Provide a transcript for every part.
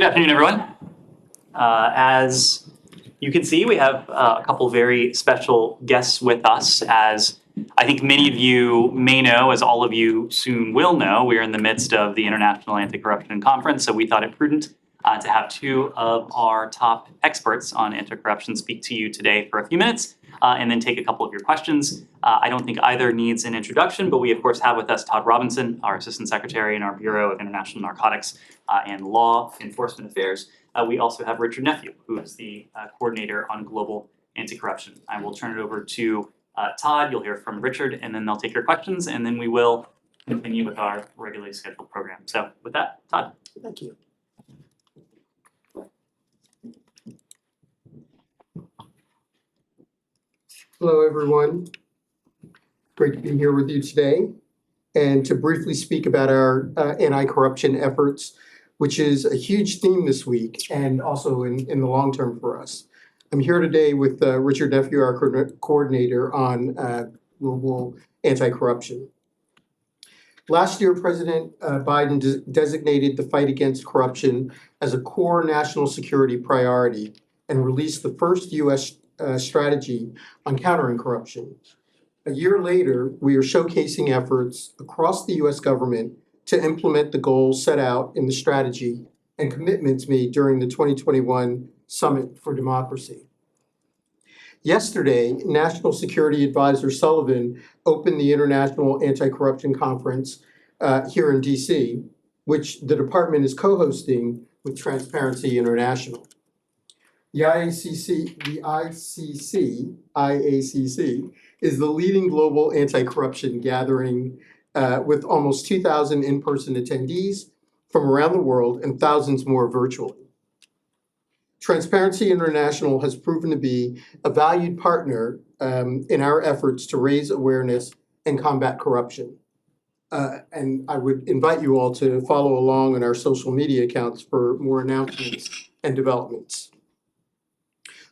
Good afternoon, everyone. As you can see, we have a couple very special guests with us. As I think many of you may know, as all of you soon will know, we are in the midst of the International Anti-Corruption Conference, so we thought it prudent to have two of our top experts on anti-corruption speak to you today for a few minutes and then take a couple of your questions. I don't think either needs an introduction, but we of course have with us Todd Robinson, our Assistant Secretary in our Bureau of International Narcotics and Law Enforcement Affairs. We also have Richard Nephew, who is the Coordinator on Global Anti-Corruption. I will turn it over to Todd, you'll hear from Richard, and then they'll take your questions, and then we will continue with our regularly scheduled program. So with that, Todd. Thank you. Hello, everyone. Great to be here with you today and to briefly speak about our anti-corruption efforts, which is a huge theme this week and also in the long term for us. I'm here today with Richard Nephew, our coordinator on global anti-corruption. Last year, President Biden designated the fight against corruption as a core national security priority and released the first U.S. Strategy on countering corruption. A year later, we are showcasing efforts across the U.S. government to implement the goals set out in the strategy and commitments made during the 2021 Summit for Democracy. Yesterday, National Security Advisor Sullivan opened the International Anti-Corruption Conference here in DC, which the department is co-hosting with Transparency International. The IACC is the leading global anti-corruption gathering with almost 2,000 in-person attendees from around the world and thousands more virtually. Transparency International has proven to be a valued partner in our efforts to raise awareness and combat corruption. And I would invite you all to follow along on our social media accounts for more announcements and developments.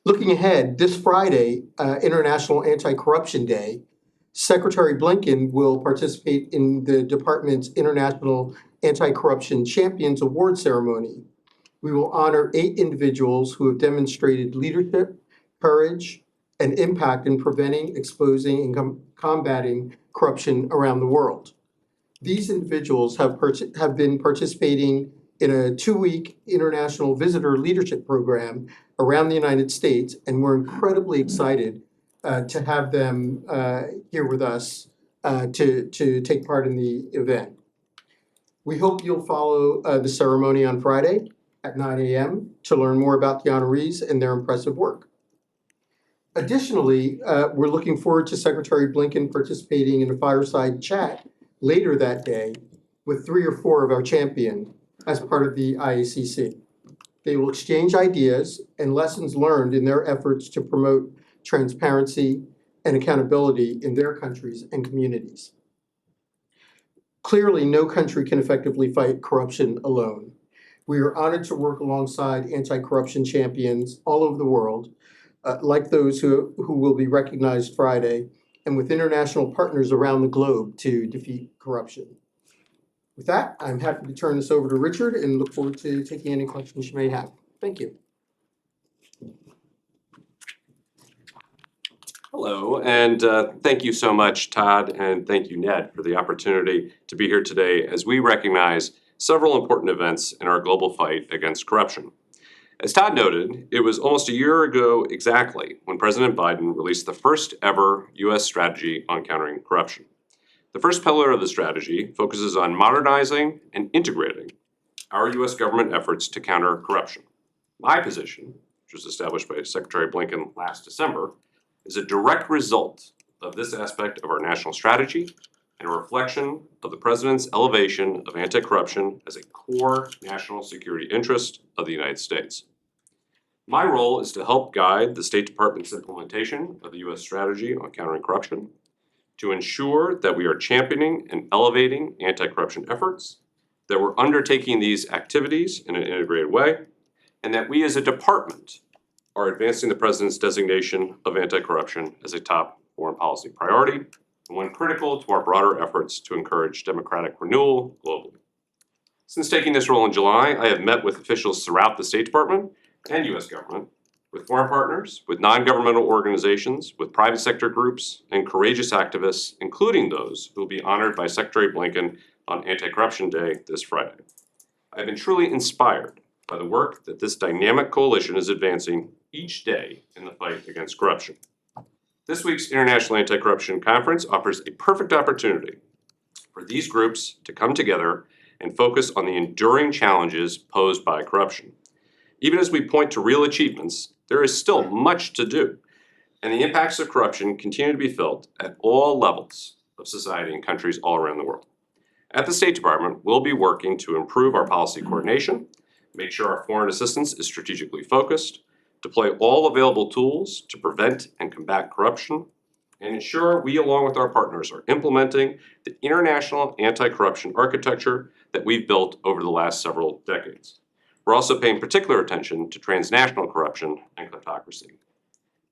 Looking ahead, this Friday, International Anti-Corruption Day, Secretary Blinken will participate in the department's International Anti-Corruption Champions Award ceremony. We will honor 8 individuals who have demonstrated leadership, courage, and impact in preventing, exposing, and combating corruption around the world. These individuals have been participating in a 2-week international visitor leadership program around the United States, and we're incredibly excited to have them here with us to take part in the event. We hope you'll follow the ceremony on Friday at 9 a.m. to learn more about the honorees and their impressive work. Additionally, we're looking forward to Secretary Blinken participating in a fireside chat later that day with 3 or 4 of our champions as part of the IACC. They will exchange ideas and lessons learned in their efforts to promote transparency and accountability in their countries and communities. Clearly, no country can effectively fight corruption alone. We are honored to work alongside anti-corruption champions all over the world, like those who will be recognized Friday, and with international partners around the globe to defeat corruption. With that, I'm happy to turn this over to Richard and look forward to taking any questions you may have. Thank you. Hello, and thank you so much, Todd, and thank you, Ned, for the opportunity to be here today as we recognize several important events in our global fight against corruption. As Todd noted, it was almost a year ago exactly when President Biden released the first ever U.S. strategy on countering corruption. The first pillar of the strategy focuses on modernizing and integrating our U.S. government efforts to counter corruption. My position, which was established by Secretary Blinken last December, is a direct result of this aspect of our national strategy and a reflection of the President's elevation of anti-corruption as a core national security interest of the United States. My role is to help guide the State Department's implementation of the U.S. strategy on countering corruption, to ensure that we are championing and elevating anti-corruption efforts, that we're undertaking these activities in an integrated way, and that we as a department are advancing the President's designation of anti-corruption as a top foreign policy priority, and one critical to our broader efforts to encourage democratic renewal globally. Since taking this role in July, I have met with officials throughout the State Department and US government, with foreign partners, with non-governmental organizations, with private sector groups, and courageous activists, including those who will be honored by Secretary Blinken on Anti-Corruption Day this Friday. I have been truly inspired by the work that this dynamic coalition is advancing each day in the fight against corruption. This week's International Anti-Corruption Conference offers a perfect opportunity for these groups to come together and focus on the enduring challenges posed by corruption. Even as we point to real achievements, there is still much to do, and the impacts of corruption continue to be felt at all levels of society in countries all around the world. At the State Department, we'll be working to improve our policy coordination, make sure our foreign assistance is strategically focused, deploy all available tools to prevent and combat corruption, and ensure we, along with our partners, are implementing the international anti-corruption architecture that we've built over the last several decades. We're also paying particular attention to transnational corruption and kleptocracy.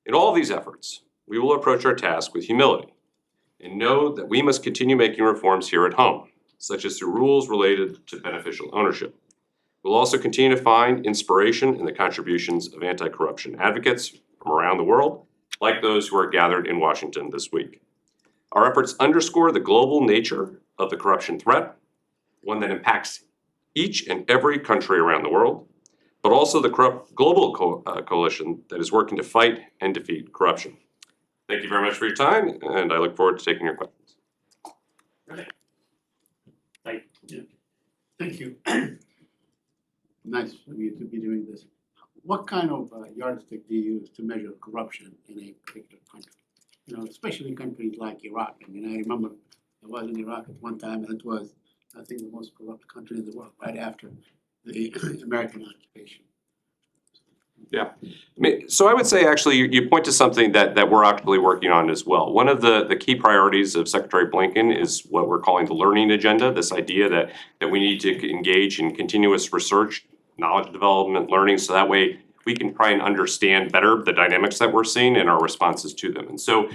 In all of these efforts, we will approach our task with humility and know that we must continue making reforms here at home, such as through rules related to beneficial ownership. We'll also continue to find inspiration in the contributions of anti-corruption advocates from around the world, like those who are gathered in Washington this week. Our efforts underscore the global nature of the corruption threat, one that impacts each and every country around the world, but also the global coalition that is working to fight and defeat corruption. Thank you very much for your time, and I look forward to taking your questions. Thank you. Nice of you to be doing this. What kind of yardstick do you use to measure corruption in a particular country? You know, especially countries like Iraq. I mean, I remember I was in Iraq at one time, and it was, I think, the most corrupt country in the world right after the American occupation. Yeah, so I would say actually you point to something that we're actually working on as well. One of the key priorities of Secretary Blinken is what we're calling the learning agenda, this idea that we need to engage in continuous research, knowledge development, learning, so that way we can try and understand better the dynamics that we're seeing and our responses to them. And so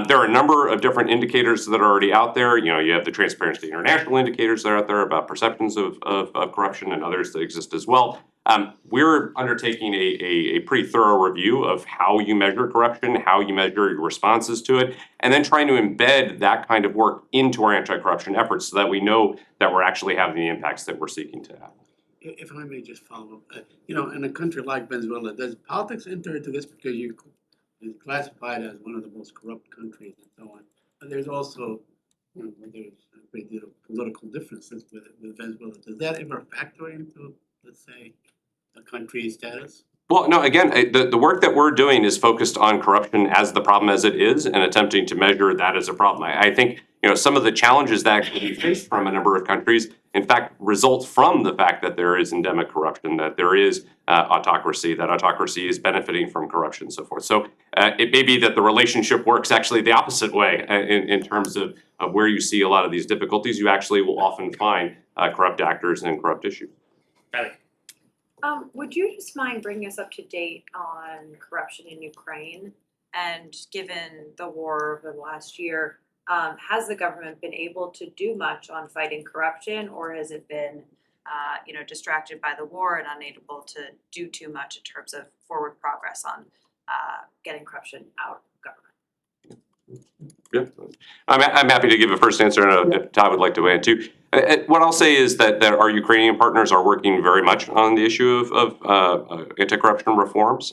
there are a number of different indicators that are already out there. You know, you have the Transparency International indicators that are out there about perceptions of corruption and others that exist as well. We're undertaking a pretty thorough review of how you measure corruption, how you measure your responses to it, and then trying to embed that kind of work into our anti-corruption efforts so that we know that we're actually having the impacts that we're seeking to have. If I may just follow up, you know, in a country like Venezuela, does politics enter into this because it's classified as one of the most corrupt countries and so on? But there's also, you know, there's a great deal of political differences with Venezuela. Does that ever factor into, let's say, a country's status? Well, no, again, the work that we're doing is focused on corruption as the problem as it is and attempting to measure that as a problem. I think, you know, some of the challenges that can be faced from a number of countries, in fact, result from the fact that there is endemic corruption, that there is autocracy, that autocracy is benefiting from corruption and so forth. So it may be that the relationship works actually the opposite way in terms of where you see a lot of these difficulties. You actually will often find corrupt actors and corrupt issues. Would you just mind bringing us up to date on corruption in Ukraine? And given the war over the last year, has the government been able to do much on fighting corruption, or has it been, distracted by the war and unable to do too much in terms of forward progress on getting corruption out of government? Yeah, I'm happy to give a first answer, and if Todd would like to weigh in too. What I'll say is that our Ukrainian partners are working very much on the issue of anti-corruption reforms.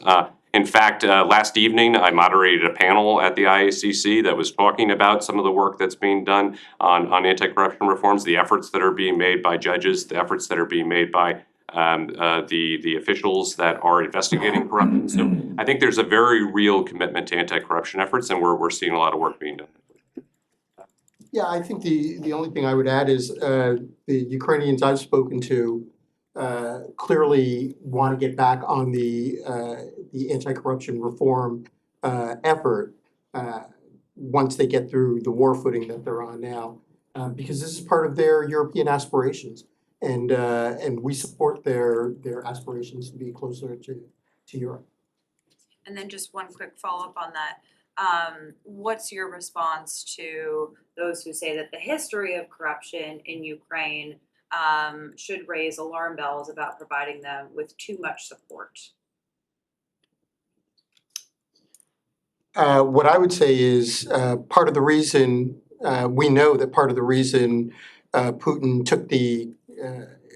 In fact, last evening I moderated a panel at the IACC that was talking about some of the work that's being done on anti-corruption reforms, the efforts that are being made by judges, the efforts that are being made by the officials that are investigating corruption. So I think there's a very real commitment to anti-corruption efforts, and we're seeing a lot of work being done. Yeah, I think the only thing I would add is the Ukrainians I've spoken to clearly want to get back on the anti-corruption reform effort once they get through the war footing that they're on now, because this is part of their European aspirations, and we support their aspirations to be closer to Europe. And then just one quick follow-up on that. What's your response to those who say that the history of corruption in Ukraine should raise alarm bells about providing them with too much support. What I would say is, part of the reason, we know that part of the reason Putin took the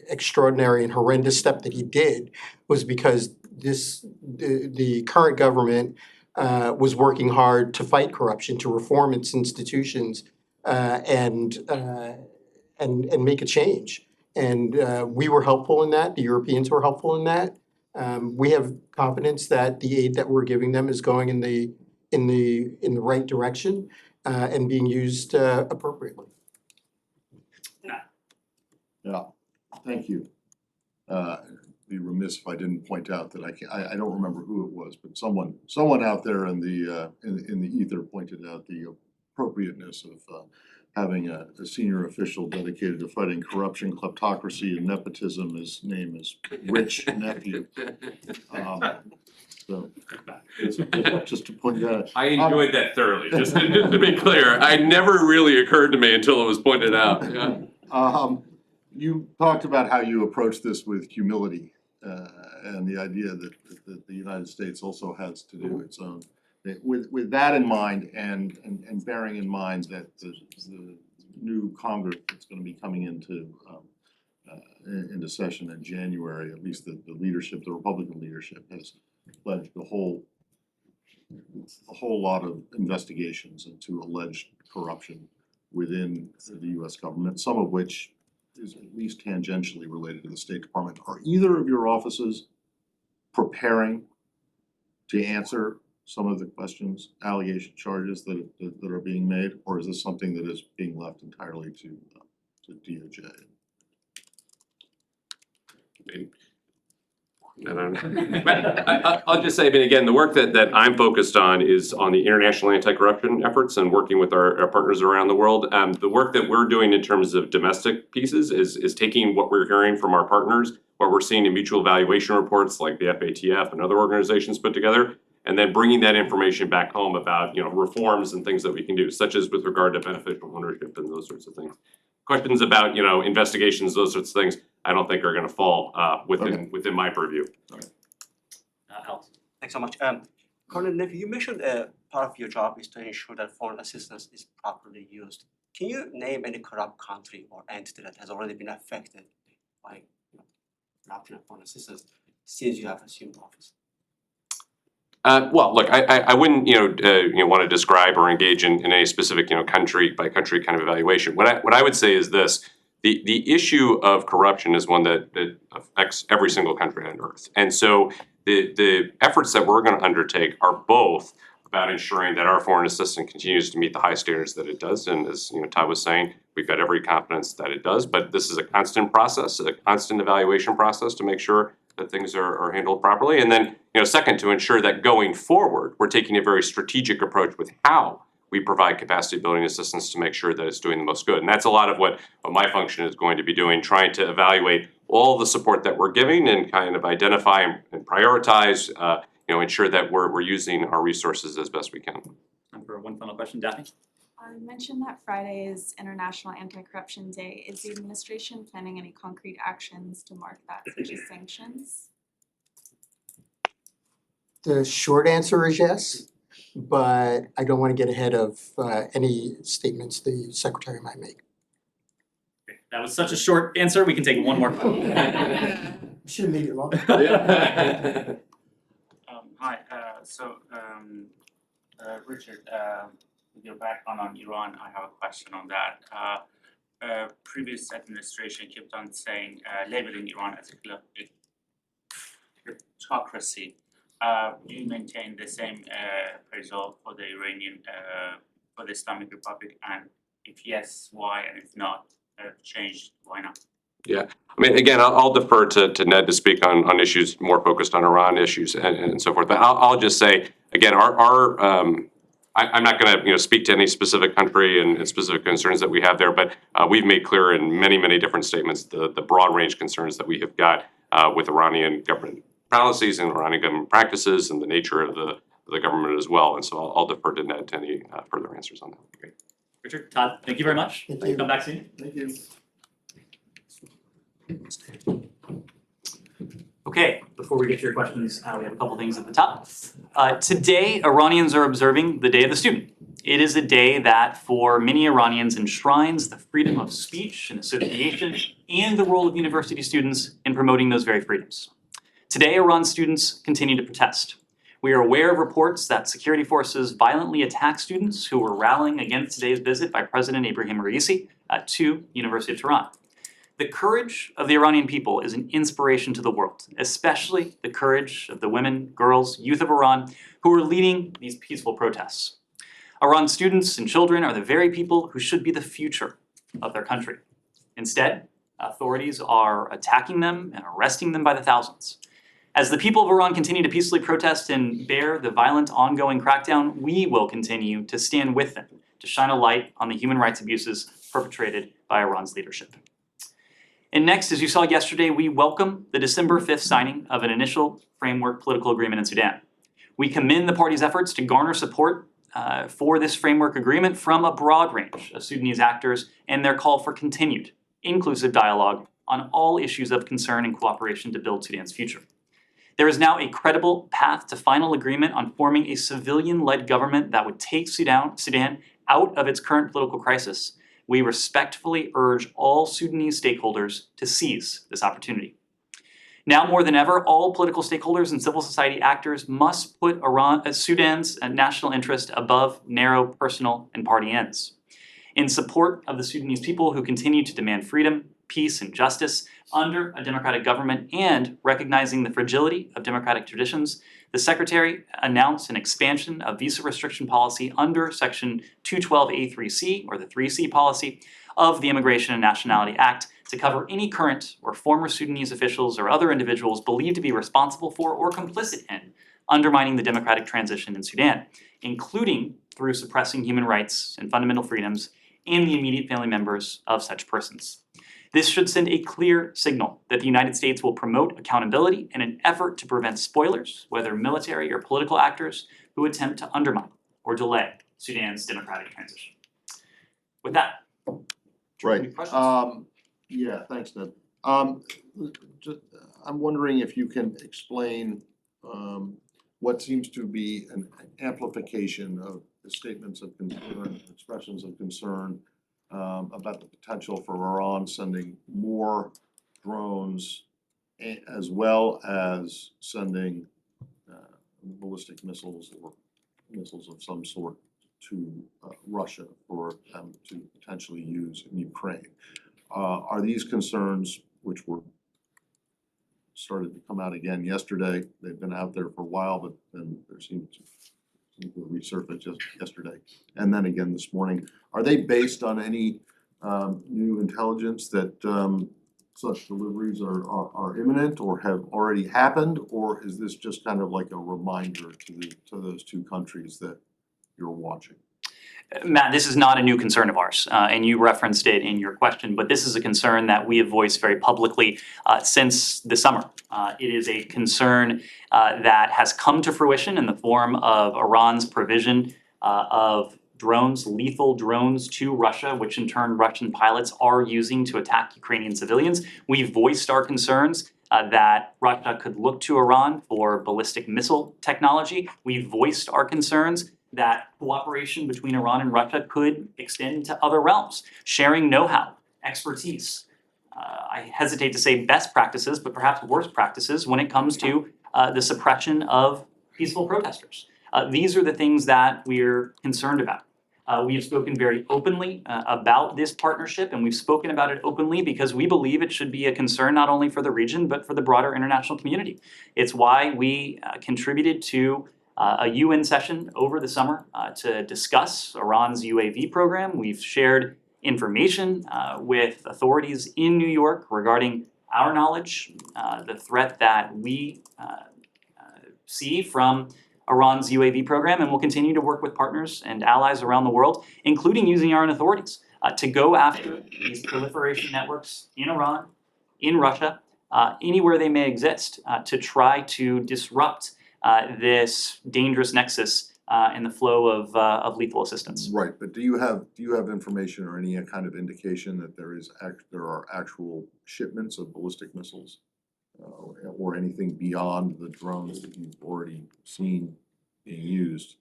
extraordinary and horrendous step that he did was because the current government was working hard to fight corruption, to reform its institutions, and make a change. And we were helpful in that. The Europeans were helpful in that. We have confidence that the aid that we're giving them is going in the right direction and being used appropriately. Yeah, thank you. Be remiss if I didn't point out that I don't remember who it was, but someone out there in the ether pointed out the appropriateness of having a senior official dedicated to fighting corruption, kleptocracy, and nepotism. His name is Rich Nephew. So just to point that out. I enjoyed that thoroughly, just to be clear. I never really occurred to me until it was pointed out, yeah. You talked about how you approach this with humility, and the idea that the United States also has to do its own. With that in mind, and bearing in mind that the new Congress that's gonna be coming into session in January, at least the leadership, the Republican leadership has pledged a whole lot of investigations into alleged corruption within the US government, some of which is at least tangentially related to the State Department. Are either of your offices preparing to answer some of the questions, allegation charges that are being made, or is this something that is being left entirely to DOJ? I'll just say, I mean, again, the work that I'm focused on is on the international anti-corruption efforts and working with our partners around the world. The work that we're doing in terms of domestic pieces is taking what we're hearing from our partners, what we're seeing in mutual evaluation reports like the FATF and other organizations put together, and then bringing that information back home about, reforms and things that we can do, such as with regard to beneficial ownership and those sorts of things. Questions about, investigations, those sorts of things, I don't think are gonna fall within my purview. Alex. Thanks so much. Colonel Nephew, you mentioned part of your job is to ensure that foreign assistance is properly used. Can you name any corrupt country or entity that has already been affected by corruption and foreign assistance since you have assumed office? Well, look, I wouldn't, want to describe or engage in any specific, country by country kind of evaluation. What I would say is this: the issue of corruption is one that affects every single country on earth, and so the efforts that we're going to undertake are both about ensuring that our foreign assistance continues to meet the high standards that it does, and as Todd was saying, we've got every confidence that it does. But this is a constant process, a constant evaluation process to make sure that things are handled properly. And then, second, to ensure that going forward, we're taking a very strategic approach with how we provide capacity building assistance to make sure that it's doing the most good. And that's a lot of what my function is going to be doing, trying to evaluate all the support that we're giving and kind of identify and prioritize, ensure that we're using our resources as best we can. Time for one final question, Daphne. You mentioned that Friday is International Anti-Corruption Day. Is the administration planning any concrete actions to mark that, such as sanctions? The short answer is yes, but I don't want to get ahead of any statements the secretary might make. Okay, that was such a short answer, we can take one more. Shouldn't need it long. Hi, Richard, with your background on Iran, I have a question on that. Previous administration kept on saying, labeling Iran as a kleptocracy. Do you maintain the same appraisal for the Iranian, for the Islamic Republic? And if yes, why? And if not, changed, why not? Yeah, I mean, again, I'll defer to Ned to speak on issues more focused on Iran issues and so forth. But I'll just say, again, I'm not gonna, speak to any specific country and specific concerns that we have there, but we've made clear in many different statements the broad range concerns that we have got with Iranian government policies and Iranian government practices and the nature of the government as well. And so I'll defer to Ned to any further answers on that. Great. Richard, Todd, thank you very much. Thank you. Come back soon. Thank you. Okay, before we get to your questions, we have a couple things at the top. Today, Iranians are observing the Day of the Student. It is a day that, for many Iranians, enshrines the freedom of speech and association and the role of university students in promoting those very freedoms. Today, Iran students continue to protest. We are aware of reports that security forces violently attack students who were rallying against today's visit by President Ibrahim Raisi to University of Tehran. The courage of the Iranian people is an inspiration to the world, especially the courage of the women, girls, youth of Iran who are leading these peaceful protests. Iran students and children are the very people who should be the future of their country. Instead, authorities are attacking them and arresting them by the thousands. As the people of Iran continue to peacefully protest and bear the violent ongoing crackdown, we will continue to stand with them to shine a light on the human rights abuses perpetrated by Iran's leadership. And next, as you saw yesterday, we welcome the December 5th signing of an initial framework political agreement in Sudan. We commend the party's efforts to garner support for this framework agreement from a broad range of Sudanese actors and their call for continued, inclusive dialogue on all issues of concern and cooperation to build Sudan's future. There is now a credible path to final agreement on forming a civilian-led government that would take Sudan out of its current political crisis. We respectfully urge all Sudanese stakeholders to seize this opportunity. Now more than ever, all political stakeholders and civil society actors must put Sudan's national interest above narrow personal and party ends. In support of the Sudanese people who continue to demand freedom, peace, and justice under a democratic government, and recognizing the fragility of democratic traditions, the Secretary announced an expansion of visa restriction policy under Section 212A3C, or the 3C policy, of the Immigration and Nationality Act to cover any current or former Sudanese officials or other individuals believed to be responsible for or complicit in undermining the democratic transition in Sudan, including through suppressing human rights and fundamental freedoms and the immediate family members of such persons. This should send a clear signal that the United States will promote accountability in an effort to prevent spoilers, whether military or political actors, who attempt to undermine or delay Sudan's democratic transition. With that, Right. any questions? Yeah, thanks, Ned. I'm wondering if you can explain what seems to be an amplification of the statements of concern, expressions of concern about the potential for Iran sending more drones as well as sending ballistic missiles or missiles of some sort to Russia for them to potentially use in Ukraine. Are these concerns, which were started to come out again yesterday, they've been out there for a while, but then there seemed to resurface just yesterday, and then again this morning, are they based on any new intelligence that such deliveries are imminent or have already happened, or is this just kind of like a reminder to those two countries that you're watching? Matt, this is not a new concern of ours, and you referenced it in your question, but this is a concern that we have voiced very publicly since the summer. It is a concern that has come to fruition in the form of Iran's provision of drones, lethal drones to Russia, which in turn Russian pilots are using to attack Ukrainian civilians. We voiced our concerns that Russia could look to Iran for ballistic missile technology. We voiced our concerns that cooperation between Iran and Russia could extend into other realms, sharing know-how, expertise. I hesitate to say best practices, but perhaps worst practices when it comes to the suppression of peaceful protesters. These are the things that we're concerned about. We have spoken very openly about this partnership, and we've spoken about it openly because we believe it should be a concern not only for the region, but for the broader international community. It's why we contributed to a UN session over the summer to discuss Iran's UAV program. We've shared information with authorities in New York regarding our knowledge, the threat that we see from Iran's UAV program, and we'll continue to work with partners and allies around the world, including using our own authorities, to go after these proliferation networks in Iran, in Russia, anywhere they may exist, to try to disrupt this dangerous nexus and the flow of lethal assistance. Right, but do you have information or any kind of indication that there are actual shipments of ballistic missiles? Or anything beyond the drones that you've already seen being used?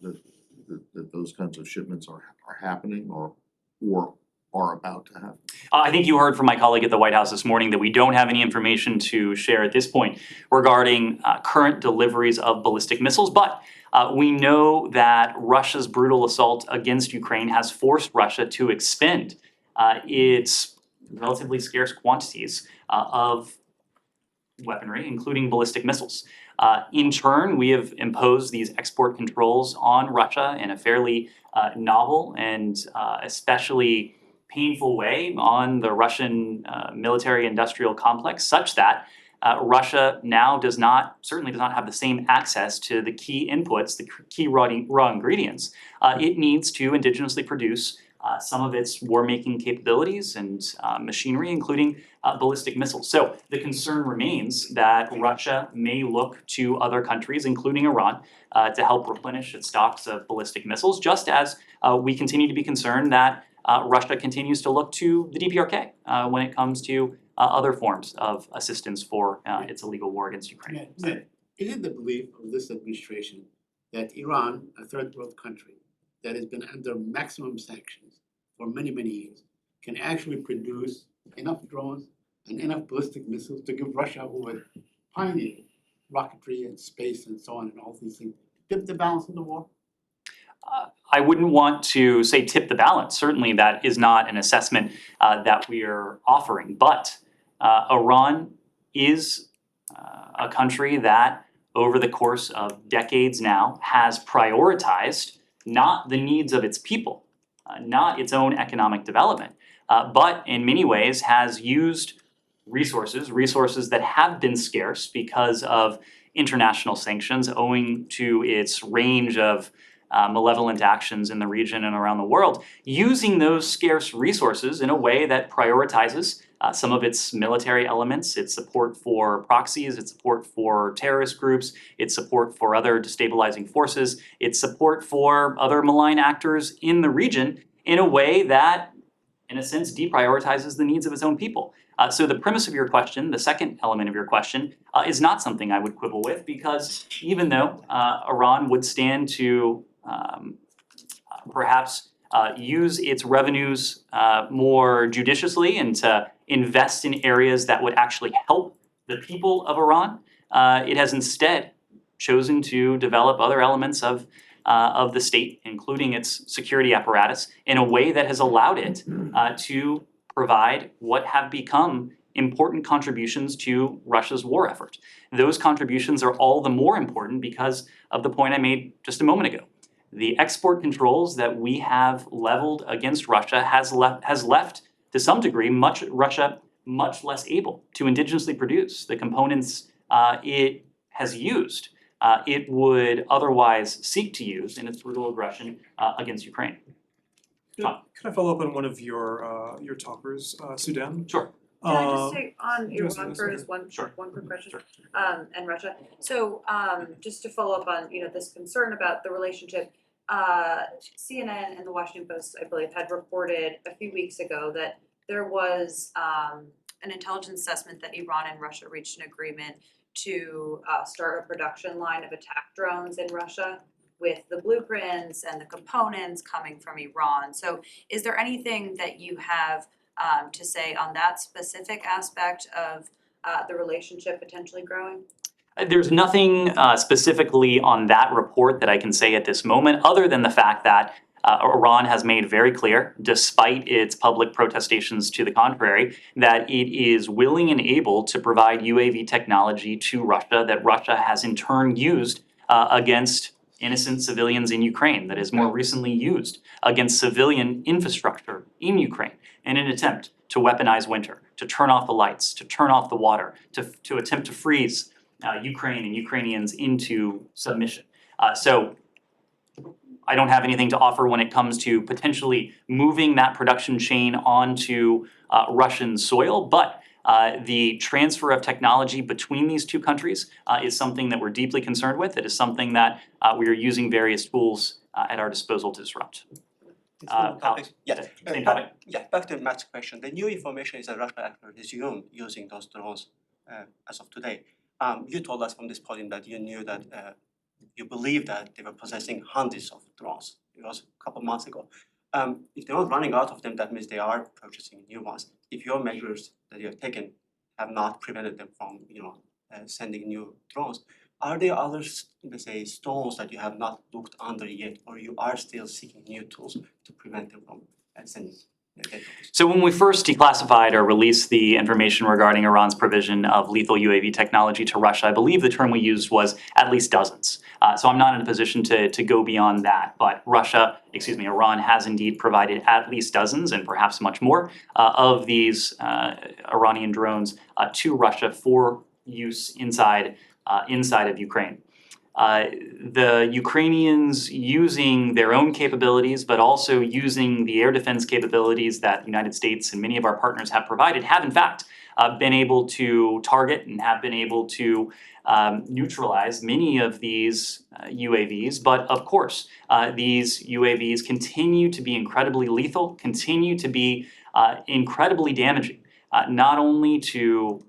That those kinds of shipments are happening or are about to happen? I think you heard from my colleague at the White House this morning that we don't have any information to share at this point regarding current deliveries of ballistic missiles, but we know that Russia's brutal assault against Ukraine has forced Russia to expend its relatively scarce quantities of weaponry, including ballistic missiles. In turn, we have imposed these export controls on Russia in a fairly novel and especially painful way on the Russian military-industrial complex, such that Russia now certainly does not have the same access to the key inputs, the key raw ingredients it needs to indigenously produce some of its war-making capabilities and machinery, including ballistic missiles. So the concern remains that Russia may look to other countries, including Iran, to help replenish its stocks of ballistic missiles, just as we continue to be concerned that Russia continues to look to the DPRK when it comes to other forms of assistance for its illegal war against Ukraine. Is it the belief of this administration that Iran, a third world country that has been under maximum sanctions for many, many years, can actually produce enough drones and enough ballistic missiles to give Russia, who had pioneered rocketry and space and so on and all these things, tip the balance of the war? I wouldn't want to say tip the balance. Certainly that is not an assessment that we are offering. But Iran is a country that over the course of decades now has prioritized not the needs of its people, not its own economic development, but in many ways has used resources that have been scarce because of international sanctions owing to its range of malevolent actions in the region and around the world, using those scarce resources in a way that prioritizes some of its military elements, its support for proxies, its support for terrorist groups, its support for other destabilizing forces, its support for other malign actors in the region in a way that, in a sense, deprioritizes the needs of its own people. So the premise of your question, the second element of your question, is not something I would quibble with, because even though Iran would stand to perhaps use its revenues more judiciously and to invest in areas that would actually help the people of Iran, it has instead chosen to develop other elements of the state, including its security apparatus, in a way that has allowed it to provide what have become important contributions to Russia's war effort. Those contributions are all the more important because of the point I made just a moment ago. The export controls that we have leveled against Russia has left to some degree Russia much less able to indigenously produce the components it has used, it would otherwise seek to use in its brutal aggression against Ukraine. Could I follow up on one of your talkers, Sudan? Sure. Can I just say on Yes, Iran yes, first, Sure. one quick question, Sure. and Russia. So just to follow up on, this concern about the relationship, CNN and the Washington Post, I believe, had reported a few weeks ago that there was an intelligence assessment that Iran and Russia reached an agreement to start a production line of attack drones in Russia, with the blueprints and the components coming from Iran. So is there anything that you have to say on that specific aspect of the relationship potentially growing? There's nothing specifically on that report that I can say at this moment, other than the fact that Iran has made very clear, despite its public protestations to the contrary, that it is willing and able to provide UAV technology to Russia that Russia has in turn used against innocent civilians in Ukraine, that is more recently used against civilian infrastructure in Ukraine in an attempt to weaponize winter, to turn off the lights, to turn off the water, to attempt to freeze Ukraine and Ukrainians into submission. So I don't have anything to offer when it comes to potentially moving that production chain onto Russian soil, but The transfer of technology between these two countries is something that we're deeply concerned with. It is something that we are using various tools at our disposal to disrupt. Topic. Yeah, Same topic? Yeah, back to Matt's question. The new information is that Russia actually resumed using those drones as of today. You told us from this podium that you knew that you believe that they were possessing hundreds of drones. It was a couple months ago. If they're not running out of them, that means they are purchasing new ones. If your measures that you have taken have not prevented them from, sending new drones, are there other, let's say, stones that you have not looked under yet, or you are still seeking new tools to prevent them from sending their drones? So when we first declassified or released the information regarding Iran's provision of lethal UAV technology to Russia, I believe the term we used was at least dozens. So I'm not in a position to go beyond that, but Iran has indeed provided at least dozens and perhaps much more of these Iranian drones to Russia for use inside of Ukraine. The Ukrainians using their own capabilities, but also using the air defense capabilities that the United States and many of our partners have provided, have in fact been able to target and have been able to neutralize many of these UAVs. But of course, these UAVs continue to be incredibly lethal, continue to be incredibly damaging, not only to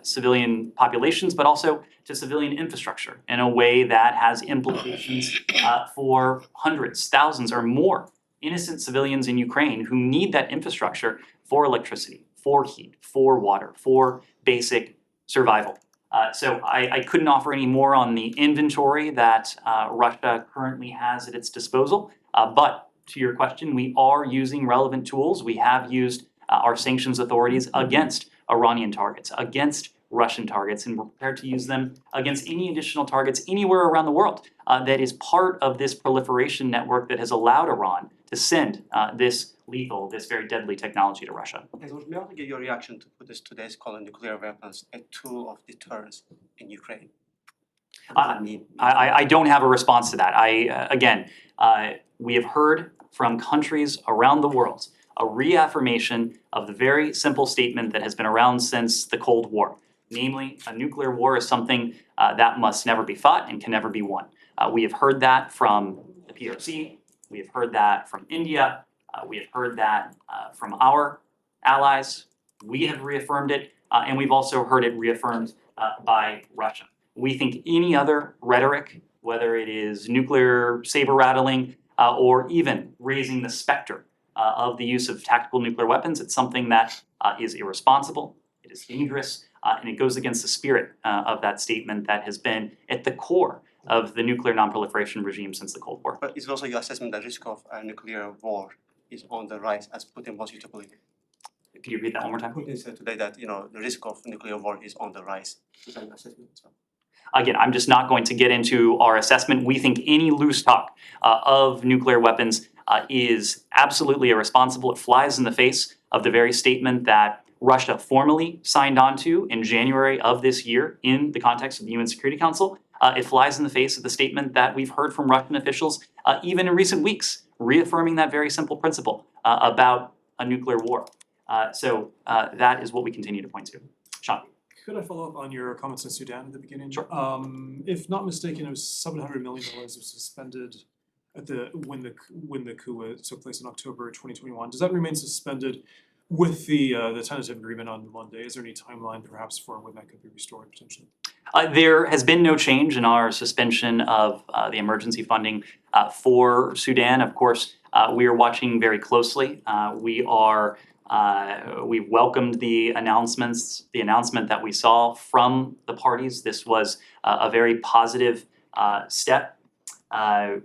civilian populations, but also to civilian infrastructure in a way that has implications for hundreds, thousands, or more innocent civilians in Ukraine who need that infrastructure for electricity, for heat, for water, for basic survival. So I couldn't offer any more on the inventory that Russia currently has at its disposal. But to your question, we are using relevant tools. We have used our sanctions authorities against Iranian targets, against Russian targets, and we're prepared to use them against any additional targets anywhere around the world that is part of this proliferation network that has allowed Iran to send this lethal, this very deadly technology to Russia. May I also get your reaction to put today's call on nuclear weapons a tool of deterrence in Ukraine? What does that mean? I don't have a response to that. We have heard from countries around the world a reaffirmation of the very simple statement that has been around since the Cold War. Namely, a nuclear war is something that must never be fought and can never be won. We have heard that from the PRC, we have heard that from India, we have heard that from our allies, we have reaffirmed it, and we've also heard it reaffirmed by Russia. We think any other rhetoric, whether it is nuclear saber rattling or even raising the specter of the use of tactical nuclear weapons, it's something that is irresponsible, it is dangerous, and it goes against the spirit of that statement that has been at the core of the nuclear non-proliferation regime since the Cold War. But it's also your assessment that risk of a nuclear war is on the rise, as Putin wants you to believe. Can you repeat that one more time? Putin said today that the risk of nuclear war is on the rise. Is that your assessment as well? Again, I'm just not going to get into our assessment. We think any loose talk of nuclear weapons is absolutely irresponsible. It flies in the face of the very statement that Russia formally signed on to in January of this year in the context of the UN Security Council. It flies in the face of the statement that we've heard from Russian officials even in recent weeks, reaffirming that very simple principle about a nuclear war. So that is what we continue to point to. Sean. Could I follow up on your comments on Sudan at the beginning? Sure. If not mistaken, it was $700 million was suspended at when the coup took place in October 2021. Does that remain suspended with the tentative agreement on Monday? Is there any timeline perhaps for when that could be restored potentially? There has been no change in our suspension of the emergency funding for Sudan. Of course, we are watching very closely. We welcomed the announcement that we saw from the parties. This was a very positive step.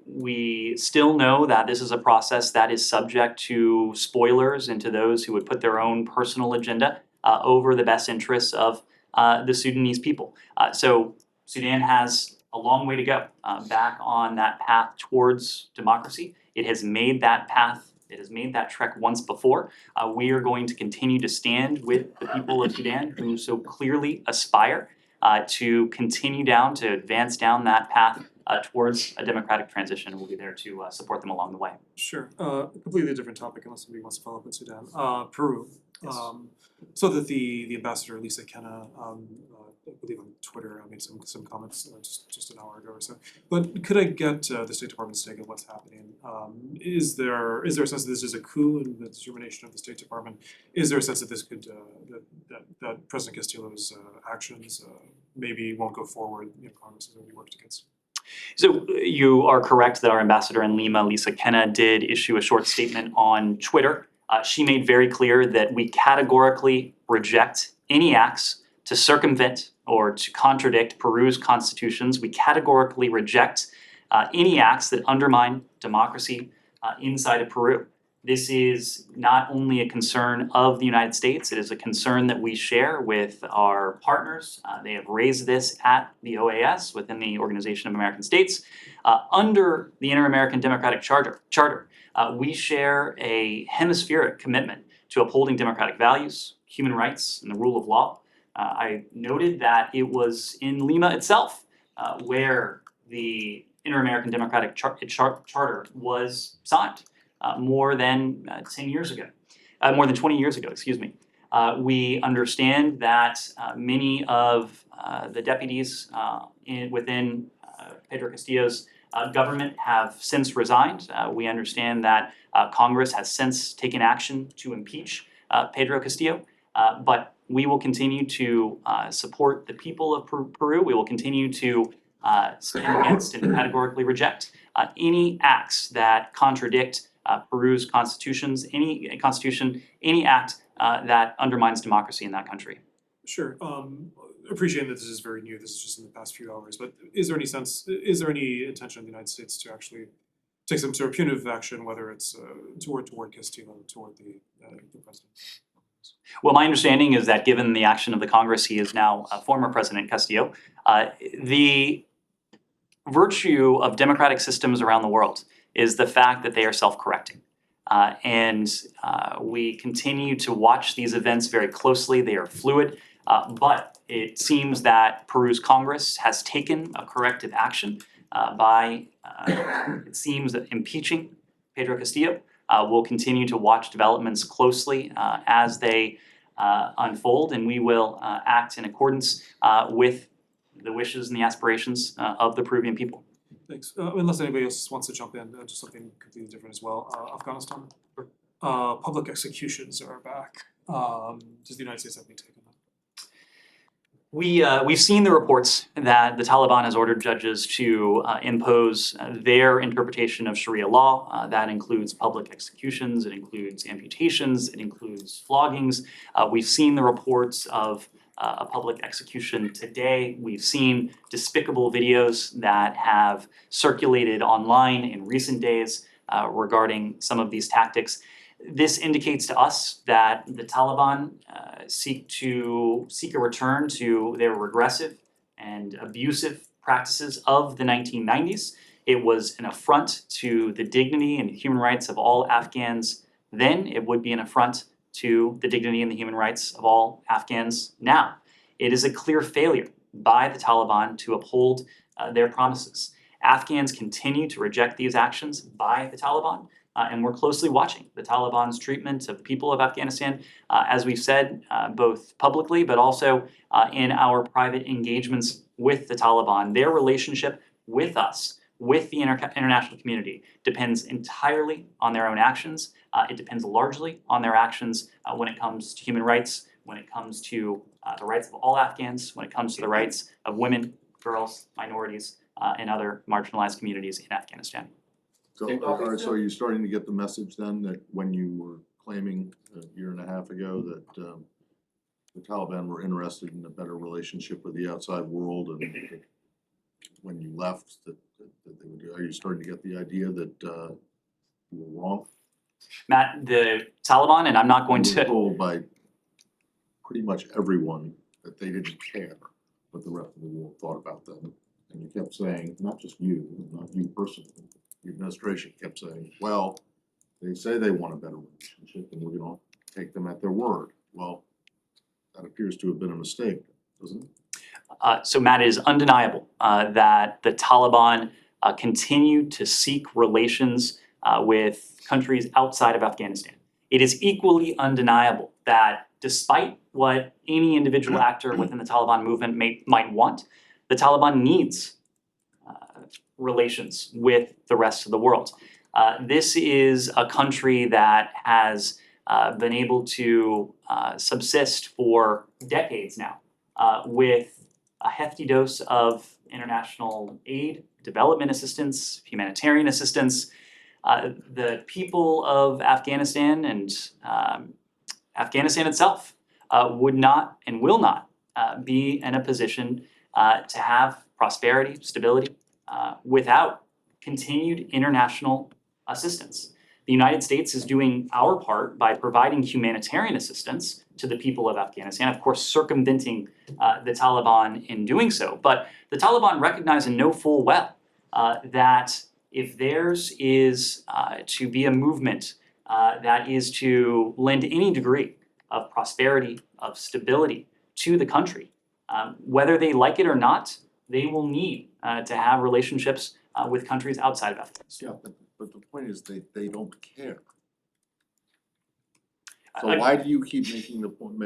We still know that this is a process that is subject to spoilers and to those who would put their own personal agenda over the best interests of the Sudanese people. So Sudan has a long way to go back on that path towards democracy. It has made that path. It has made that trek once before. We are going to continue to stand with the people of Sudan who so clearly aspire to continue to advance down that path towards a democratic transition. We'll be there to support them along the way. Sure. Completely different topic unless somebody wants to follow up in Sudan. Peru. So that the ambassador Lisa Kenna, I believe on Twitter, made some comments just an hour ago or so. But could I get the State Department's take on what's happening? Is there a sense that this is a coup in the determination of the State Department? Is there a sense that this could that President Castillo's actions maybe won't go forward? Congress has already worked against. So you are correct that our ambassador in Lima, Lisa Kenna, did issue a short statement on Twitter. She made very clear that we categorically reject any acts to circumvent or to contradict Peru's constitutions. We categorically reject any acts that undermine democracy inside of Peru. This is not only a concern of the United States, it is a concern that we share with our partners. They have raised this at the OAS within the Organization of American States. Under the Inter-American Democratic Charter, we share a hemispheric commitment to upholding democratic values, human rights, and the rule of law. I noted that it was in Lima itself where the Inter-American Democratic Charter was signed more than 10 years ago, more than 20 years ago, excuse me. We understand that many of the deputies within Pedro Castillo's government have since resigned. We understand that Congress has since taken action to impeach Pedro Castillo, but we will continue to support the people of Peru. We will continue to stand against and categorically reject any acts that contradict Peru's constitutions, any act that undermines democracy in that country. Sure. Appreciating that this is very new, this is just in the past few hours, but is there any intention of the United States to actually take some sort of punitive action, whether it's toward Castillo or toward the president? Well, my understanding is that given the action of the Congress, he is now former President Castillo. The virtue of democratic systems around the world is the fact that they are self-correcting. And we continue to watch these events very closely. They are fluid, but it seems that Peru's Congress has taken a corrective action by, it seems, that impeaching Pedro Castillo. We'll continue to watch developments closely as they unfold, and we will act in accordance with the wishes and the aspirations of the Peruvian people. Thanks. Unless anybody else wants to jump in, just something completely different as well. Afghanistan, public executions are back. Does the United States have any take on that? We've seen the reports that the Taliban has ordered judges to impose their interpretation of Sharia law. That includes public executions, it includes amputations, it includes floggings. We've seen the reports of a public execution today. We've seen despicable videos that have circulated online in recent days regarding some of these tactics. This indicates to us that the Taliban seek a return to their regressive and abusive practices of the 1990s. It was an affront to the dignity and human rights of all Afghans then. It would be an affront to the dignity and the human rights of all Afghans now. It is a clear failure by the Taliban to uphold their promises. Afghans continue to reject these actions by the Taliban. And we're closely watching the Taliban's treatment of the people of Afghanistan, as we've said, both publicly, but also in our private engagements with the Taliban. Their relationship with us, with the international community, depends entirely on their own actions. It depends largely on their actions when it comes to human rights, when it comes to the rights of all Afghans, when it comes to the rights of women, girls, minorities, and other marginalized communities in Afghanistan. So, all right, so are you starting to get the message then that when you were claiming a year and a half ago that the Taliban were interested in a better relationship with the outside world, and that when you left that they would do, are you starting to get the idea that you were wrong? Matt, the Taliban, and I'm not going You were to... told by pretty much everyone that they didn't care what the rest of the world thought about them. And you kept saying, not just you, not you personally, the administration kept saying, well, they say they want a better relationship and we're gonna take them at their word. Well, that appears to have been a mistake, doesn't it? So Matt, it is undeniable that the Taliban continue to seek relations with countries outside of Afghanistan. It is equally undeniable that despite what any individual actor within the Taliban movement might want, the Taliban needs relations with the rest of the world. This is a country that has been able to subsist for decades now with a hefty dose of international aid, development assistance, humanitarian assistance. The people of Afghanistan and Afghanistan itself would not and will not be in a position to have prosperity, stability, without continued international assistance. The United States is doing our part by providing humanitarian assistance to the people of Afghanistan, of course circumventing the Taliban in doing so. But the Taliban recognize and know full well that if theirs is to be a movement that is to lend any degree of prosperity, of stability to the country, whether they like it or not, they will need to have relationships with countries outside of Afghanistan. Yeah, but the point is they don't care. So I- why do you keep making the point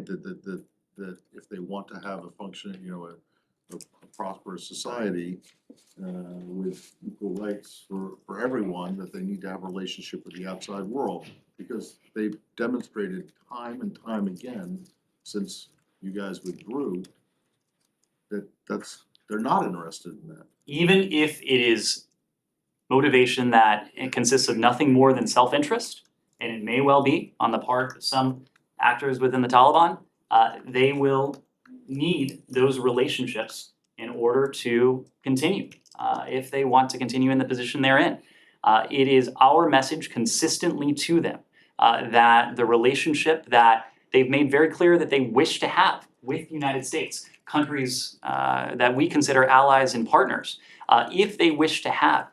that if they want to have a functioning, you know, a prosperous society with equal rights for everyone, that they need to have a relationship with the outside world? Because they've demonstrated time and time again, since you guys withdrew, that they're not interested in that. Even if it is motivation that it consists of nothing more than self-interest, and it may well be on the part of some actors within the Taliban, they will need those relationships in order to continue, if they want to continue in the position they're in. It is our message consistently to them that the relationship that they've made very clear that they wish to have with the United States, countries that we consider allies and partners, if they wish to have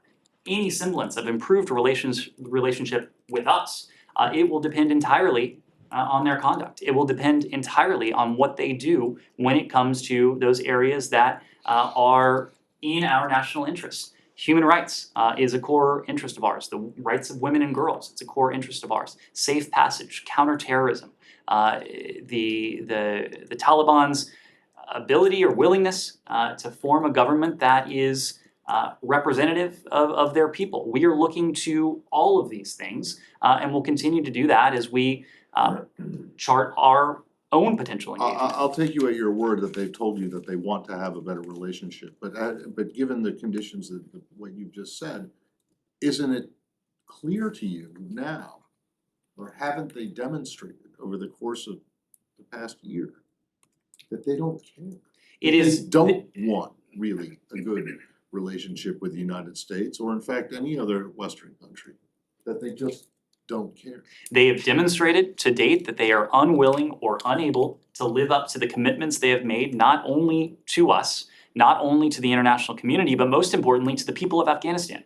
any semblance of improved relationship with us, it will depend entirely on their conduct. It will depend entirely on what they do when it comes to those areas that are in our national interest. Human rights is a core interest of ours. The rights of women and girls, it's a core interest of ours. Safe passage, counterterrorism, the Taliban's ability or willingness to form a government that is representative of their people. We are looking to all of these things, and we'll continue to do that as we chart our own potential engagement. I'll take you at your word that they've told you that they want to have a better relationship, but given the conditions that what you've just said, isn't it clear to you now, or haven't they demonstrated over the course of the past year, that they don't care? It is. They don't want really a good relationship with the United States, or in fact any other Western country, that they just don't care. They have demonstrated to date that they are unwilling or unable to live up to the commitments they have made, not only to us, not only to the international community, but most importantly to the people of Afghanistan.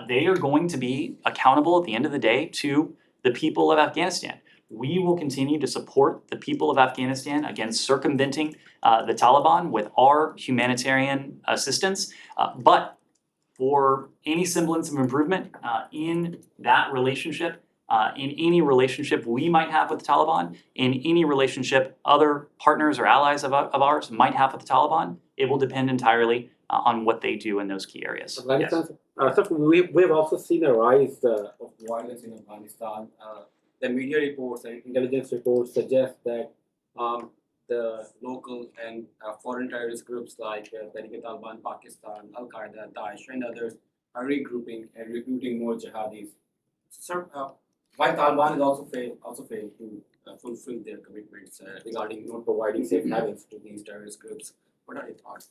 They are going to be accountable at the end of the day to the people of Afghanistan. We will continue to support the people of Afghanistan against circumventing the Taliban with our humanitarian assistance, but for any semblance of improvement in that relationship, in any relationship we might have with the Taliban, in any relationship other partners or allies of ours might have with the Taliban, it will depend entirely on what they do in those key areas. Yes. So we've also seen a rise of violence in Afghanistan. The media reports and intelligence reports suggest that the local and foreign terrorist groups like Tehrik-e-Taliban Pakistan, Al-Qaeda, Daesh, and others are regrouping and recruiting more jihadis. So, while Taliban has also failed to fulfill their commitments regarding not providing safe havens to these terrorist groups, what are your thoughts?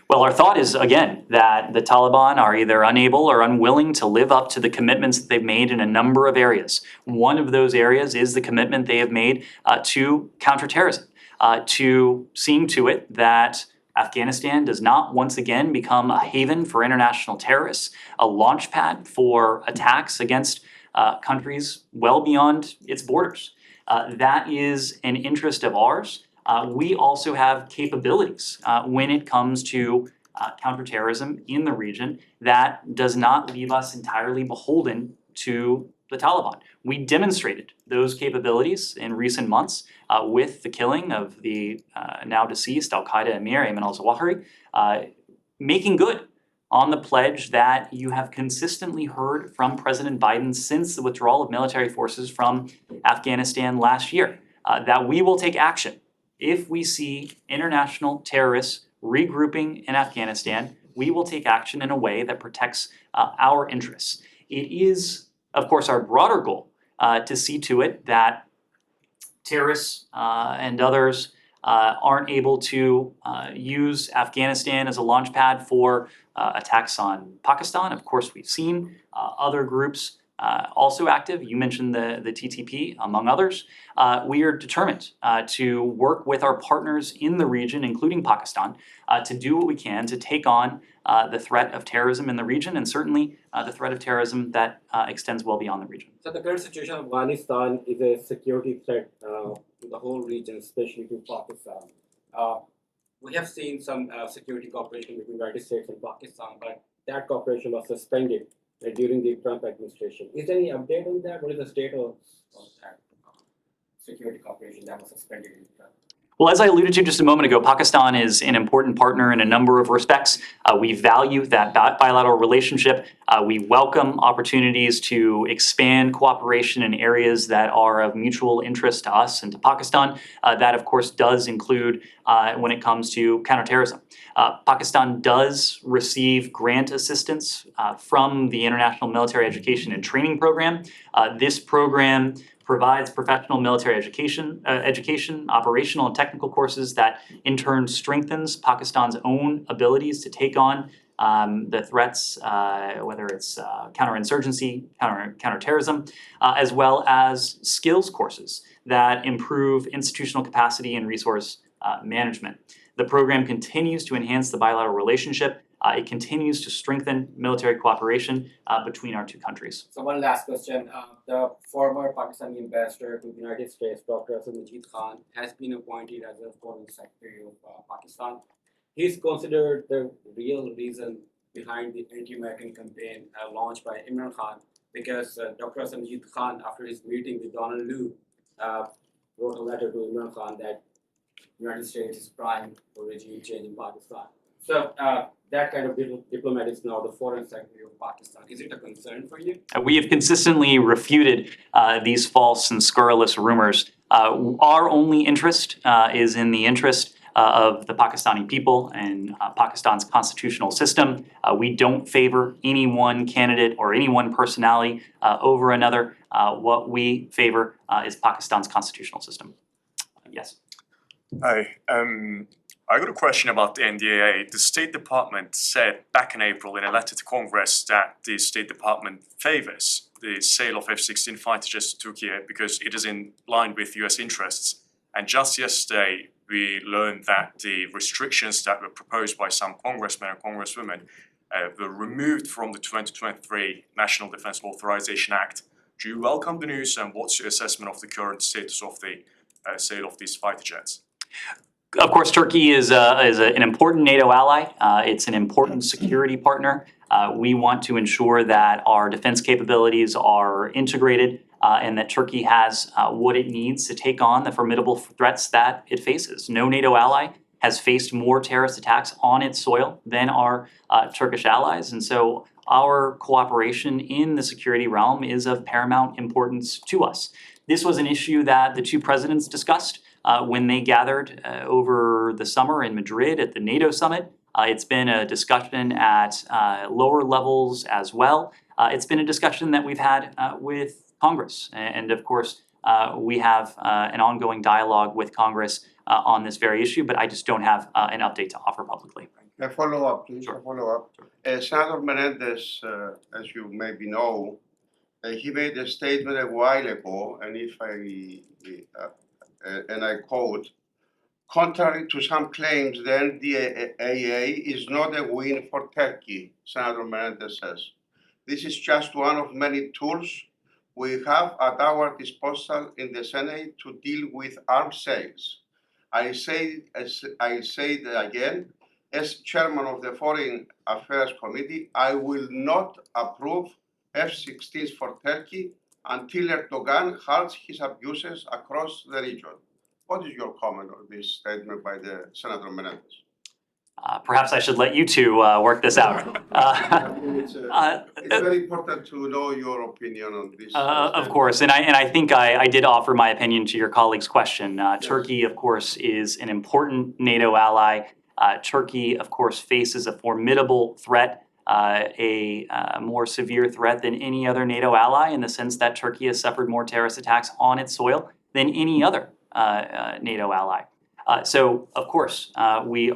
Well, our thought is, again, that the Taliban are either unable or unwilling to live up to the commitments that they've made in a number of areas. One of those areas is the commitment they have made to counterterrorism, to seeing to it that Afghanistan does not once again become a haven for international terrorists, a launch pad for attacks against countries well beyond its borders. That is an interest of ours. We also have capabilities when it comes to counterterrorism in the region that does not leave us entirely beholden to the Taliban. We demonstrated those capabilities in recent months with the killing of the now deceased Al-Qaeda emir Ayman al-Zawahiri, making good on the pledge that you have consistently heard from President Biden since the withdrawal of military forces from Afghanistan last year, that we will take action if we see international terrorists regrouping in Afghanistan. We will take action in a way that protects our interests. It is, of course, our broader goal to see to it that terrorists and others aren't able to use Afghanistan as a launch pad for attacks on Pakistan. Of course, we've seen other groups also active. You mentioned the TTP, among others. We are determined to work with our partners in the region, including Pakistan, to do what we can to take on the threat of terrorism in the region, and certainly the threat of terrorism that extends well beyond the region. So the current situation of Afghanistan is a security threat to the whole region, especially to Pakistan. We have seen some security cooperation between the United States and Pakistan, but that cooperation was suspended during the Trump administration. Is there any update on that? What is the state of that security cooperation that was suspended in Trump? Well, as I alluded to just a moment ago, Pakistan is an important partner in a number of respects. We value that bilateral relationship. We welcome opportunities to expand cooperation in areas that are of mutual interest to us and to Pakistan. That, of course, does include when it comes to counterterrorism. Pakistan does receive grant assistance from the International Military Education and Training Program. This program provides professional military education, operational and technical courses that in turn strengthens Pakistan's own abilities to take on the threats, whether it's counterinsurgency, counterterrorism, as well as skills courses that improve institutional capacity and resource management. The program continues to enhance the bilateral relationship. It continues to strengthen military cooperation between our two countries. So one last question. The former Pakistani ambassador to the United States, Dr. Asad Majid Khan, has been appointed as the Foreign Secretary of Pakistan. He's considered the real reason behind the anti-American campaign launched by Imran Khan, because Dr. Asad Majid Khan, after his meeting with Donald Lu, wrote a letter to Imran Khan that the United States is primed for regime change in Pakistan. So that kind of diplomat is now the Foreign Secretary of Pakistan. Is it a concern for you? We have consistently refuted these false and scurrilous rumors. Our only interest is in the interest of the Pakistani people and Pakistan's constitutional system. We don't favor any one candidate or any one personality over another. What we favor is Pakistan's constitutional system. Yes. Hi. I got a question about the NDAA. The State Department said back in April in a letter to Congress that the State Department favors the sale of F-16 fighter jets to Turkey because it is in line with US interests. And just yesterday, we learned that the restrictions that were proposed by some congressmen and congresswomen were removed from the 2023 National Defense Authorization Act. Do you welcome the news, and what's your assessment of the current status of the sale of these fighter jets? Of course, Turkey is an important NATO ally. It's an important security partner. We want to ensure that our defense capabilities are integrated and that Turkey has what it needs to take on the formidable threats that it faces. No NATO ally has faced more terrorist attacks on its soil than our Turkish allies. And so our cooperation in the security realm is of paramount importance to us. This was an issue that the two presidents discussed when they gathered over the summer in Madrid at the NATO summit. It's been a discussion at lower levels as well. It's been a discussion that we've had with Congress. And of course, we have an ongoing dialogue with Congress on this very issue, but I just don't have an update to offer publicly. A follow-up, please. Sure. A follow-up. Senator Menendez, as you maybe know, he made a statement a while ago, and and I quote, "Contrary to some claims, the NDAA is not a win for Turkey," Senator Menendez says. "This is just one of many tools we have at our disposal in the Senate to deal with arms sales. I'll say that again, as chairman of the Foreign Affairs Committee, I will not approve F-16s for Turkey until Erdogan halts his abuses across the region. What is your comment on this statement by the Senator Menendez? Perhaps I should let you two work this out. It's very important to know your opinion on this. Of course, and I think I did offer my opinion to your colleague's question. Turkey, of course, is an important NATO ally. Turkey, of course, faces a formidable threat, a more severe threat than any other NATO ally, in the sense that Turkey has suffered more terrorist attacks on its soil than any other NATO ally. So, of course, we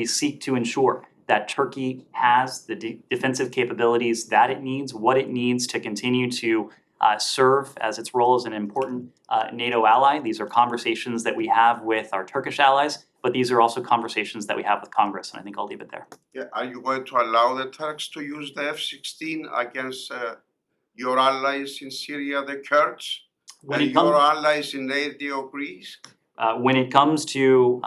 seek to ensure that Turkey has the defensive capabilities that it needs, what it needs to continue to serve as its role as an important NATO ally. These are conversations that we have with our Turkish allies, but these are also conversations that we have with Congress, and I think I'll leave it there. Yeah, are you going to allow the Turks to use the F-16 against your allies in Syria, the Kurds, When and it comes- your allies in NATO, Greece? When it comes to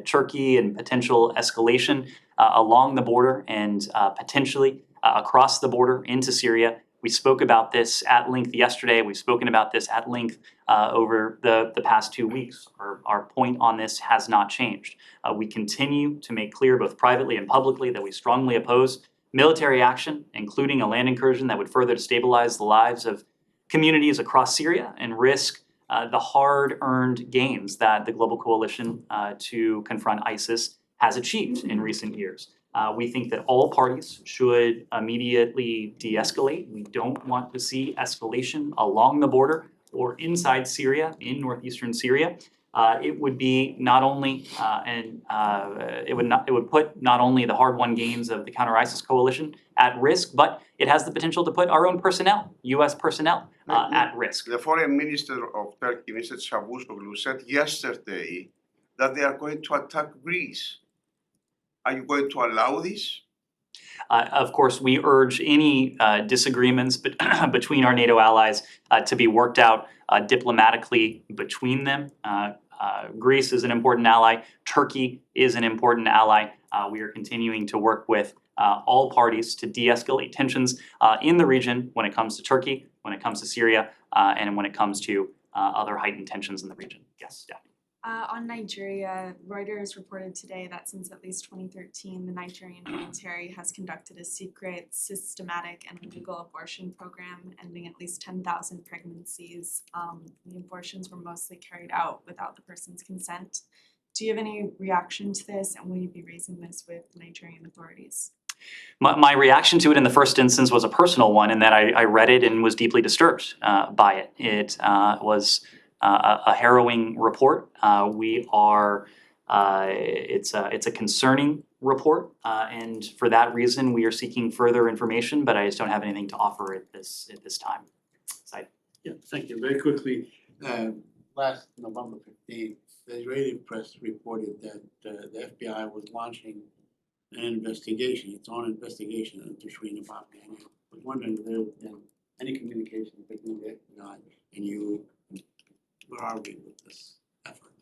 Turkey and potential escalation along the border and potentially across the border into Syria, we spoke about this at length yesterday. We've spoken about this at length over the past 2 weeks. Our point on this has not changed. We continue to make clear both privately and publicly that we strongly oppose military action, including a land incursion that would further destabilize the lives of communities across Syria and risk the hard-earned gains that the global coalition to confront ISIS has achieved in recent years. We think that all parties should immediately de-escalate. We don't want to see escalation along the border or inside Syria, in northeastern Syria. It would be not only it would put not only the hard-won gains of the counter-ISIS coalition at risk, but it has the potential to put our own personnel, U.S. personnel, at risk. The foreign minister of Turkey, Mr. Çavuşoğlu, said yesterday that they are going to attack Greece. Are you going to allow this? Of course, we urge any disagreements between our NATO allies to be worked out diplomatically between them. Greece is an important ally. Turkey is an important ally. We are continuing to work with all parties to de-escalate tensions in the region when it comes to Turkey, when it comes to Syria, and when it comes to other heightened tensions in the region. Yes, Daphne. On Nigeria, Reuters reported today that since at least 2013, the Nigerian military has conducted a secret, systematic, and illegal abortion program, ending at least 10,000 pregnancies. The abortions were mostly carried out without the person's consent. Do you have any reaction to this, and will you be raising this with Nigerian authorities? My reaction to it in the first instance was a personal one, in that I read it and was deeply disturbed by it. It was a harrowing report. It's a concerning report, and for that reason, we are seeking further information. But I just don't have anything to offer at this time. Said. Yeah, thank you. Very quickly, last November 15th, the Israeli press reported that the FBI was launching an investigation, its own investigation into Shireen Abu Akleh. I was wondering if there had been any communication between the FBI and you. Where are we with this effort?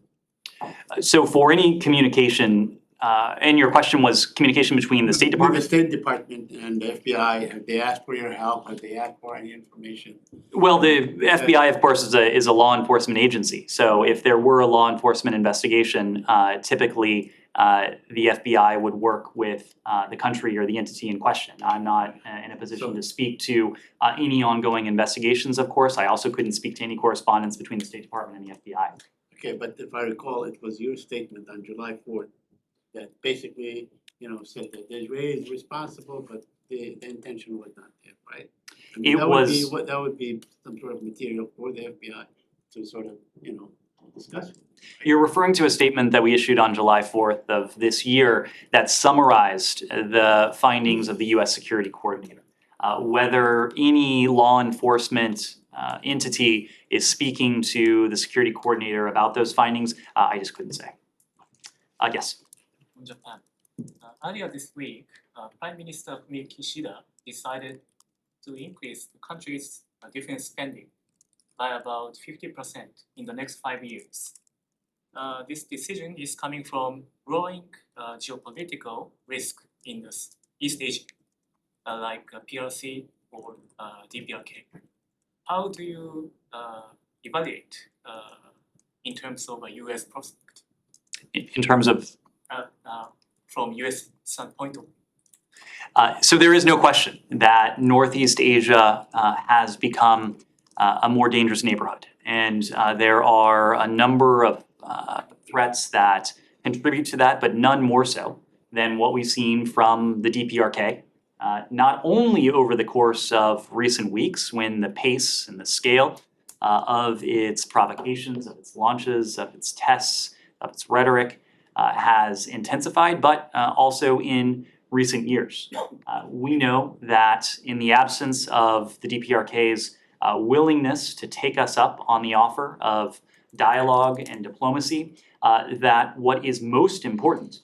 So for any communication, and your question was communication between the State Department? The State Department and the FBI, have they asked for your help? Have they asked for any information? Well, the FBI, of course, is a law enforcement agency. So if there were a law enforcement investigation, typically the FBI would work with the country or the entity in question. I'm not in a position to speak to any ongoing investigations, of course. I also couldn't speak to any correspondence between the State Department and the FBI. Okay, but if I recall, it was your statement on July 4th that basically, said that the Israeli is responsible, but the intention was not there, right? I mean, that would be some sort of material for the FBI to sort of, discuss. You're referring to a statement that we issued on July 4th of this year that summarized the findings of the U.S. Security Coordinator. Whether any law enforcement entity is speaking to the Security Coordinator about those findings, I just couldn't say. Yes. From Japan. Earlier this week, Prime Minister Fumio Kishida decided to increase the country's defense spending by about 50% in the next 5 years. This decision is coming from growing geopolitical risk in the East Asia, like PRC, for DPRK. How do you evaluate in terms of a US prospect In terms of, from US standpoint of so there is no question that Northeast Asia has become a more dangerous neighborhood. And there are a number of threats that contribute to that, but none more so than what we've seen from the DPRK. Not only over the course of recent weeks, when the pace and the scale of its provocations, of its launches, of its tests, of its rhetoric has intensified, but also in recent years. We know that in the absence of the DPRK's willingness to take us up on the offer of dialogue and diplomacy, that what is most important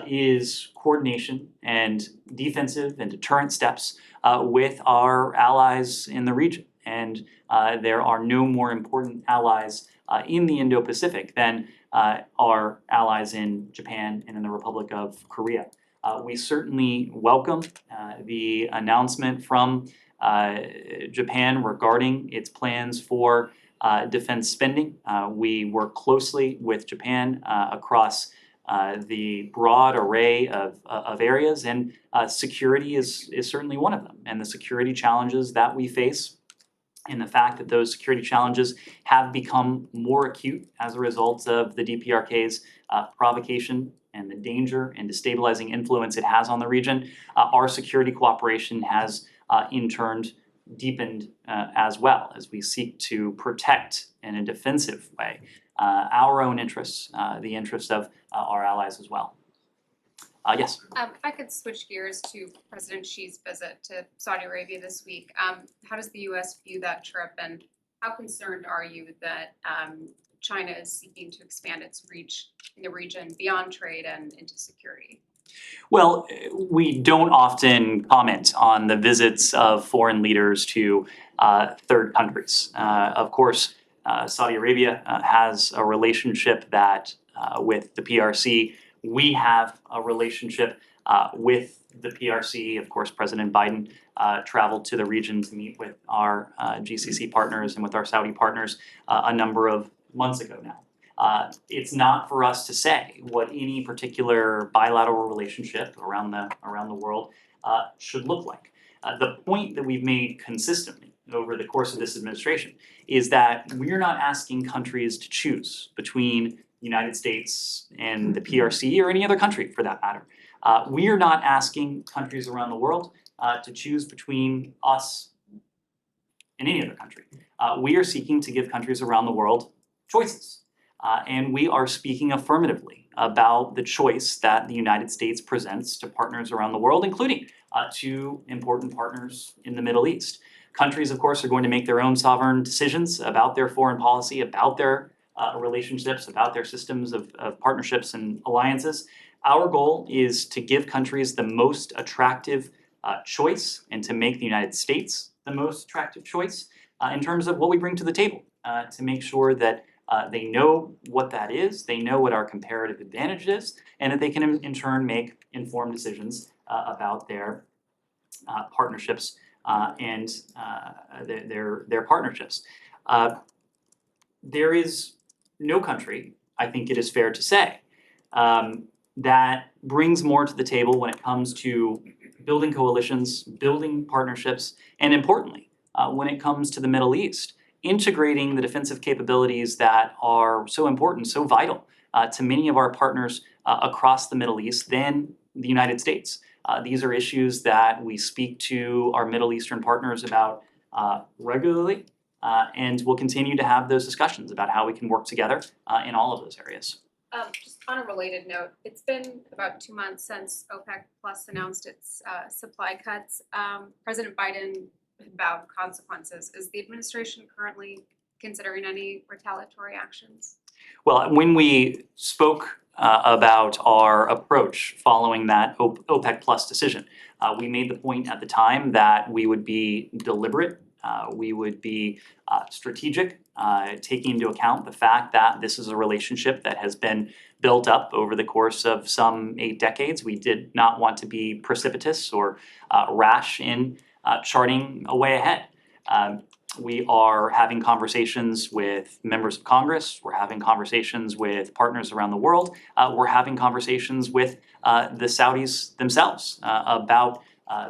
is coordination and defensive and deterrent steps with our allies in the region. And there are no more important allies in the Indo-Pacific than our allies in Japan and in the Republic of Korea. We certainly welcome the announcement from Japan regarding its plans for defense spending. We work closely with Japan across the broad array of areas, and security is certainly one of them. And the security challenges that we face, and the fact that those security challenges have become more acute as a result of the DPRK's provocation and the danger and destabilizing influence it has on the region, our security cooperation has in turn deepened as well as we seek to protect in a defensive way our own interests, the interests of our allies as well. Yes. If I could switch gears to President Xi's visit to Saudi Arabia this week, how does the U.S. view that trip, and how concerned are you that China is seeking to expand its reach in the region beyond trade and into security? Well, we don't often comment on the visits of foreign leaders to third countries. Of course, Saudi Arabia has a relationship that with the PRC. We have a relationship with the PRC. Of course, President Biden traveled to the region to meet with our GCC partners and with our Saudi partners a number of months ago now. It's not for us to say what any particular bilateral relationship around the world should look like. The point that we've made consistently over the course of this administration is that we're not asking countries to choose between the United States and the PRC or any other country for that matter. We are not asking countries around the world to choose between us and any other country. We are seeking to give countries around the world choices. And we are speaking affirmatively about the choice that the United States presents to partners around the world, including to important partners in the Middle East. Countries, of course, are going to make their own sovereign decisions about their foreign policy, about their relationships, about their systems of partnerships and alliances. Our goal is to give countries the most attractive choice and to make the United States the most attractive choice in terms of what we bring to the table, to make sure that they know what that is, they know what our comparative advantage is, and that they can in turn make informed decisions about their partnerships and their partnerships. There is no country, I think it is fair to say, that brings more to the table when it comes to building coalitions, building partnerships, and importantly, when it comes to the Middle East, integrating the defensive capabilities that are so important, so vital to many of our partners across the Middle East than the United States. These are issues that we speak to our Middle Eastern partners about regularly, and we'll continue to have those discussions about how we can work together in all of those areas. Just on a related note, it's been about 2 months since OPEC Plus announced its supply cuts. President Biden vowed consequences. Is the administration currently considering any retaliatory actions? Well, when we spoke about our approach following that OPEC Plus decision, we made the point at the time that we would be deliberate, we would be strategic, taking into account the fact that this is a relationship that has been built up over the course of some 8 decades. We did not want to be precipitous or rash in charting a way ahead. We are having conversations with members of Congress, we're having conversations with partners around the world, we're having conversations with the Saudis themselves about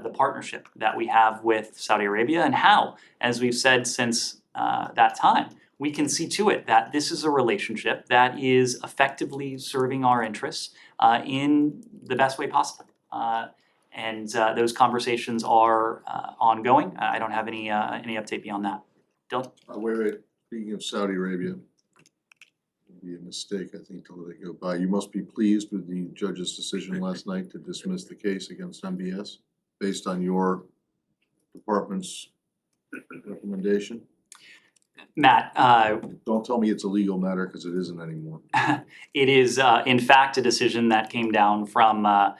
the partnership that we have with Saudi Arabia and how, as we've said since that time, we can see to it that this is a relationship that is effectively serving our interests in the best way possible. And those conversations are ongoing. I don't have any update beyond that. Dylan? Wait, speaking of Saudi Arabia, it'd be a mistake, I think, to let it go by. You must be pleased with the judge's decision last night to dismiss the case against MBS based on your department's recommendation. Matt, Don't tell me it's a legal matter, because it isn't anymore. it is in fact a decision that came down from a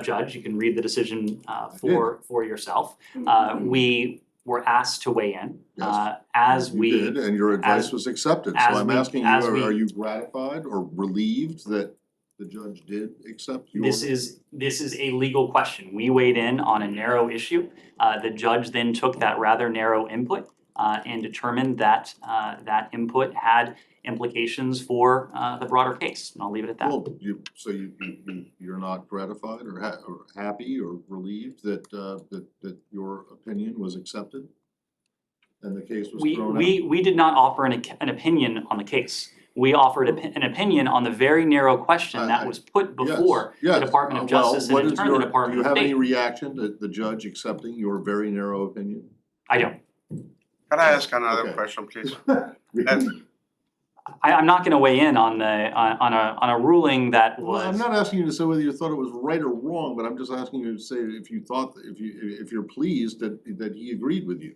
judge. You can read the decision for yourself. We were asked to weigh in as You we did, and your advice was accepted. So as I'm we- asking you, as we- are you gratified or relieved that the judge did accept your? This is a legal question. We weighed in on a narrow issue. The judge then took that rather narrow input and determined that that input had implications for the broader case. And I'll leave it at that. Well, you're not gratified or happy or relieved that your opinion was accepted? And the case was thrown out? We did not offer an opinion on the case. We offered an opinion on the very narrow question that was put before the Department of Justice and in turn the Department of Do you have any State. reaction to the judge accepting your very narrow opinion? I don't. Can I ask another Okay. question, please? I'm not gonna weigh in on a ruling that Well, I'm was, not asking you to say whether you thought it was right or wrong, but I'm just asking you to say if you thought, if you're pleased that he agreed with you.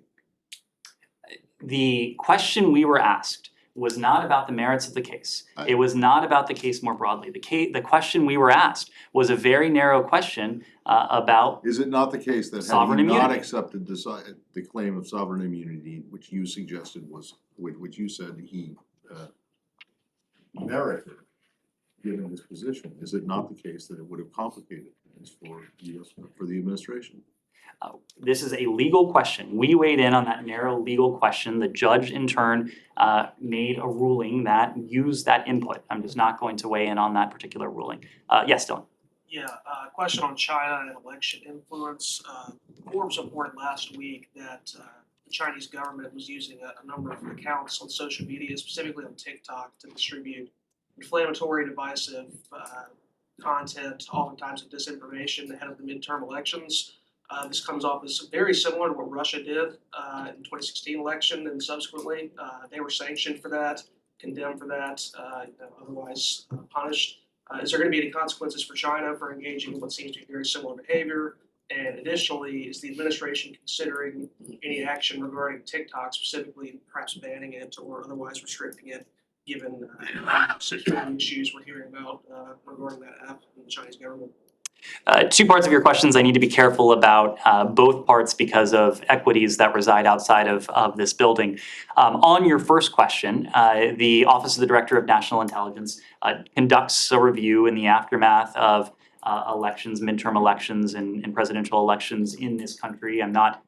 the question we were asked was not about the merits of the case. It was not about the case more broadly. The question we were asked was a very narrow question about Is it not the case that had sovereign he not immunity. accepted the claim of sovereign immunity, which you suggested was, which you said he merited, given his position, is it not the case that it would have complicated things for the administration? This is a legal question. We weighed in on that narrow legal question. The judge in turn made a ruling that used that input. I'm just not going to weigh in on that particular ruling. Yes, Dylan? Yeah, question on China and election influence. Forbes reported last week that the Chinese government was using a number of accounts on social media, specifically on TikTok, to distribute inflammatory, divisive content, oftentimes of disinformation ahead of the midterm elections. This comes off as very similar to what Russia did in the 2016 election, and subsequently they were sanctioned for that, condemned for that, otherwise punished. Is there going to be any consequences for China for engaging in what seems to be very similar behavior? And additionally, is the administration considering any action regarding TikTok, specifically perhaps banning it or otherwise restricting it, given security issues we're hearing about regarding that app in the Chinese government? Two parts of your questions I need to be careful about, both parts because of equities that reside outside of this building. On your first question, the Office of the Director of National Intelligence conducts a review in the aftermath of elections, midterm elections and presidential elections in this country. I'm not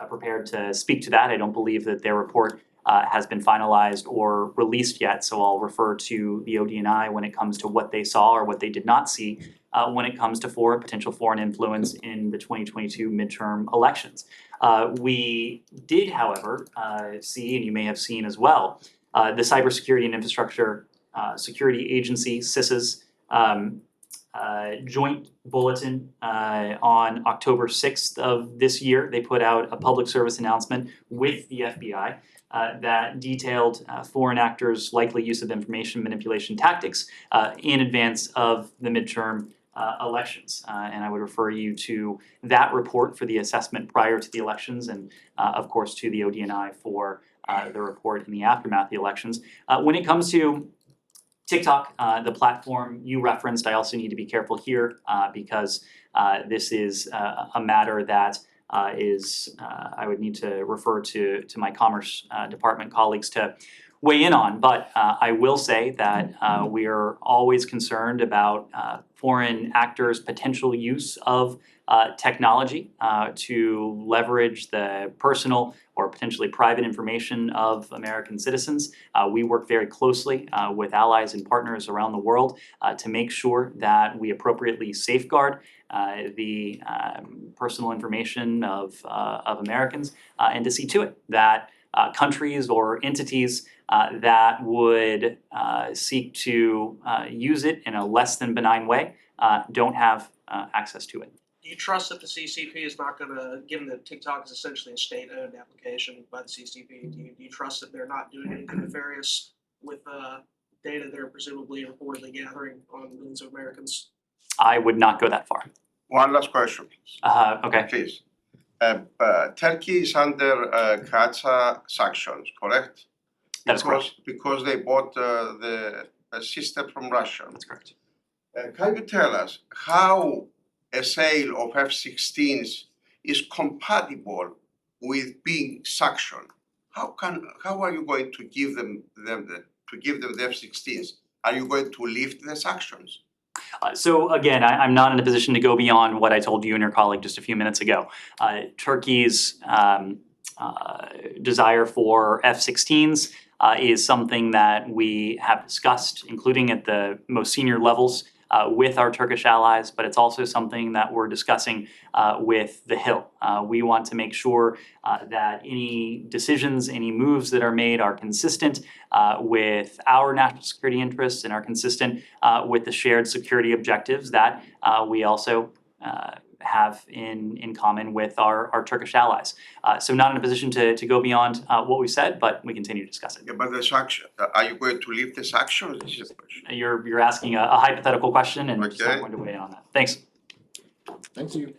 prepared to speak to that. I don't believe that their report has been finalized or released yet, so I'll refer to the ODNI when it comes to what they saw or what they did not see when it comes to potential foreign influence in the 2022 midterm elections. We did, however, see, and you may have seen as well, the Cybersecurity and Infrastructure Security Agency, CISA's joint bulletin on October 6th of this year. They put out a public service announcement with the FBI that detailed foreign actors' likely use of information manipulation tactics in advance of the midterm elections. And I would refer you to that report for the assessment prior to the elections and of course to the ODNI for the report in the aftermath of the elections. When it comes to TikTok, the platform you referenced, I also need to be careful here because this is a matter that I would need to refer to my Commerce Department colleagues to weigh in on. But I will say that we are always concerned about foreign actors' potential use of technology to leverage the personal or potentially private information of American citizens. We work very closely with allies and partners around the world to make sure that we appropriately safeguard the personal information of Americans and to see to it that countries or entities that would seek to use it in a less than benign way don't have access to it. Do you trust that the CCP is not gonna, given that TikTok is essentially a state-owned application by the CCP, do you trust that they're not doing anything nefarious with data they're presumably reportedly gathering on millions of Americans? I would not go that far. One last question, Okay. please. Turkey is under CAATSA sanctions, correct? That is correct. Because they bought the system from Russia. That's correct. Can you tell us how a sale of F-16s is compatible with being sanctioned? How are you going to give them the F-16s? Are you going to lift the sanctions? So again, I'm not in a position to go beyond what I told you and your colleague just a few minutes ago. Turkey's desire for F-16s is something that we have discussed, including at the most senior levels with our Turkish allies, but it's also something that we're discussing with the Hill. We want to make sure that any decisions, any moves that are made are consistent with our national security interests and are consistent with the shared security objectives that we also have in common with our Turkish allies. So not in a position to go beyond what we said, but we continue to discuss it. Yeah, but the sanction, are you going to lift the sanctions? This is the question. You're asking a hypothetical question and just Okay. not going to weigh in on that. Thanks. Thank you.